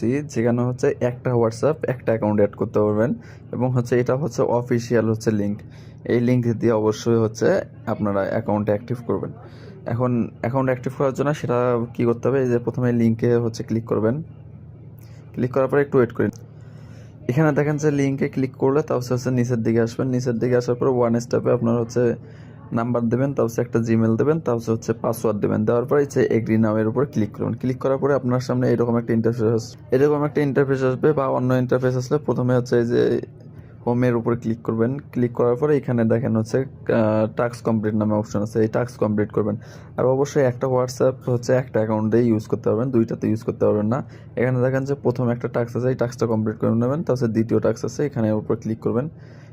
যেখানে হচ্ছে একটা হোয়াটসঅ্যাপ একটা অ্যাকাউন্ট অ্যাড করতে পারবেন এবং হচ্ছে এটা হচ্ছে অফিসিয়াল হচ্ছে লিঙ্ক। এই লিঙ্ক দিয়ে অবশ্যই হচ্ছে আপনারা অ্যাকাউন্ট অ্যাক্টিভ করবেন। এখন অ্যাকাউন্ট অ্যাক্টিভ করার জন্য সেটা কি করতে হবে, এই যে প্রথমে লিঙ্কে হচ্ছে ক্লিক করবেন। ক্লিক করার পরে একটু ওয়েট করেন। এখানে দেখেন যে লিঙ্কে ক্লিক করলে তারপর হচ্ছে নিচের দিকে আসবেন। নিচের দিকে আসার পরে ওয়ান স্টেপে আপনার হচ্ছে নাম্বার দেবেন, তারপর একটা জিমেল দেবেন, তারপর হচ্ছে পাসওয়ার্ড দেবেন। দেওয়ার পরে হচ্ছে এগ্রি নাও এর উপর ক্লিক করবেন। ক্লিক করার পরে আপনার সামনে এরকম একটা ইন্টারফেস আসবে বা অন্য ইন্টারফেস আসলে প্রথমে হচ্ছে এই যে হোমের উপর ক্লিক করবেন। ক্লিক করার পরে এখানে দেখেন হচ্ছে টাস্ক কমপ্লিট নামে অপশন আছে, এই টাস্ক কমপ্লিট করবেন। আর অবশ্যই একটা হোয়াটসঅ্যাপ হচ্ছে একটা অ্যাকাউন্টেই ইউজ করতে পারবেন, দুইটাতে ইউজ করতে পারবেন না। এখানে দেখেন যে প্রথম একটা টাস্ক আছে, এই টাস্কটা কমপ্লিট করে নেবেন। তারপর দ্বিতীয় টাস্ক আছে, এখানে উপর ক্লিক করবেন।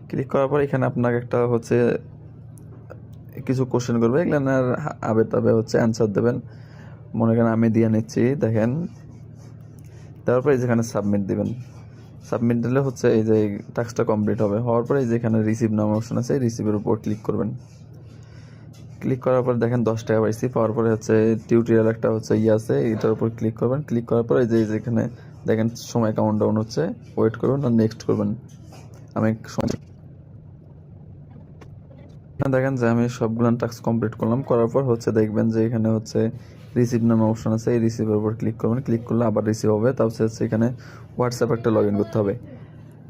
ক্লিক করার পর এখানে আপনাকে একটা হচ্ছে কিছু কোশ্চেন করবে, এগুলো আবে তবে হচ্ছে অ্যান্সার দেবেন। মনে করেন আমি দিয়ে নিচ্ছি, দেখেন। তারপরে যেখানে সাবমিট দিবেন, সাবমিট দিলে হচ্ছে এই যে টাস্কটা কমপ্লিট হবে। হওয়ার পরে যেখানে রিসিভ নামে অপশন আছে, এই রিসিভের উপর ক্লিক করবেন। ক্লিক করার পর দেখেন 10 টাকা পাইছি। পাওয়ার পরে হচ্ছে টিউটোরিয়াল একটা হচ্ছে আছে, এটার উপর ক্লিক করবেন। ক্লিক করার পরে যেখানে দেখেন সময় কাউন্ট ডাউন হচ্ছে, ওয়েট করবেন আর নেক্সট করবেন। আমি সময় দেখেন যে আমি সবগুলো টাস্ক কমপ্লিট করলাম। করার পর হচ্ছে দেখবেন যে এখানে হচ্ছে রিসিভ নামে অপশন আছে, এই রিসিভের উপর ক্লিক করবেন। ক্লিক করলে আবার রিসিভ হবে। তারপর হচ্ছে এখানে হোয়াটসঅ্যাপ একটা লগ ইন করতে হবে।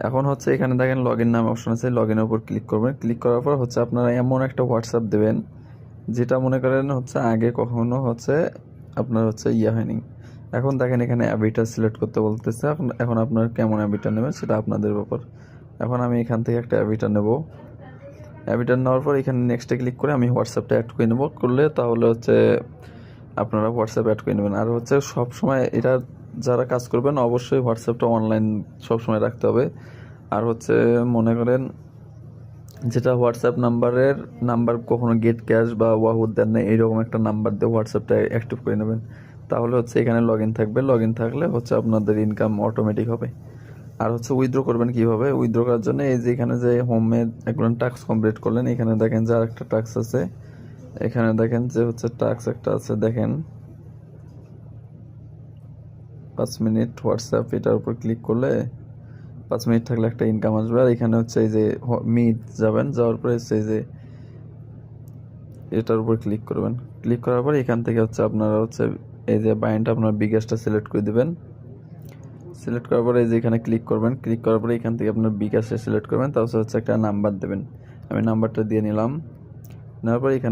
এখন হচ্ছে এখানে দেখেন লগ ইন নামে অপশন আছে, লগ ইনের উপর ক্লিক করবেন। ক্লিক করার পর হচ্ছে আপনারা এমন একটা হোয়াটসঅ্যাপ দেবেন যেটা মনে করেন হচ্ছে আগে কখনো হচ্ছে আপনার হচ্ছে হয়নি। এখন দেখেন এখানে অ্যাভিটার সিলেক্ট করতে বলতেছে। এখন আপনার কেমন অ্যাভিটার নেবেন সেটা আপনাদের ব্যাপার। এখন আমি এখান থেকে একটা অ্যাভিটার নেব। অ্যাভিটার নেওয়ার পর এখানে নেক্সটে ক্লিক করে আমি হোয়াটসঅ্যাপটা অ্যাড করে নেব। করলে তাহলে হচ্ছে আপনারা হোয়াটসঅ্যাপ অ্যাড করে নেবেন। আর হচ্ছে সব সময় এটা যারা কাজ করবেন অবশ্যই হোয়াটসঅ্যাপটা অনলাইন সবসময় রাখতে হবে। আর হচ্ছে মনে করেন যেটা হোয়াটসঅ্যাপ নাম্বার কখনো গেট ক্যাশ বা ওয়াহুদ দেন না, এইরকম একটা নাম্বার দিয়ে হোয়াটসঅ্যাপটা অ্যাক্টিভ করে নেবেন। তাহলে হচ্ছে এখানে লগ ইন থাকবে। লগ ইন থাকলে হচ্ছে আপনাদের ইনকাম অটোমেটিক হবে। আর হচ্ছে উইথড্র করবেন কীভাবে, উইথড্র করার জন্য এই যে এখানে যে হোমে একগুলো টাস্ক কমপ্লিট করলেন, এখানে দেখেন যে আরেকটা টাস্ক আছে। এখানে দেখেন যে হচ্ছে টাস্ক একটা আছে, দেখেন 5 মিনিট হোয়াটসঅ্যাপ, এটার উপর ক্লিক করলে 5 মিনিট থাকলে একটা ইনকাম আসবে। আর এখানে হচ্ছে এই যে মিট যাবেন, যাওয়ার পরে হচ্ছে এই যে এটার উপর ক্লিক করবেন। ক্লিক করার পর এখান থেকে হচ্ছে আপনারা হচ্ছে এই যে বাইনটা আপনার বিকাশটা সিলেক্ট করে দেবেন। সিলেক্ট করার পরে এই যে এখানে ক্লিক করবেন। ক্লিক করার পরে এখান থেকে আপনার বিকাশে সিলেক্ট করবেন। তারপর হচ্ছে একটা নাম্বার দেবেন। আমি নাম্বারটা দিয়ে নিলাম। নেওয়ার পরে এখানে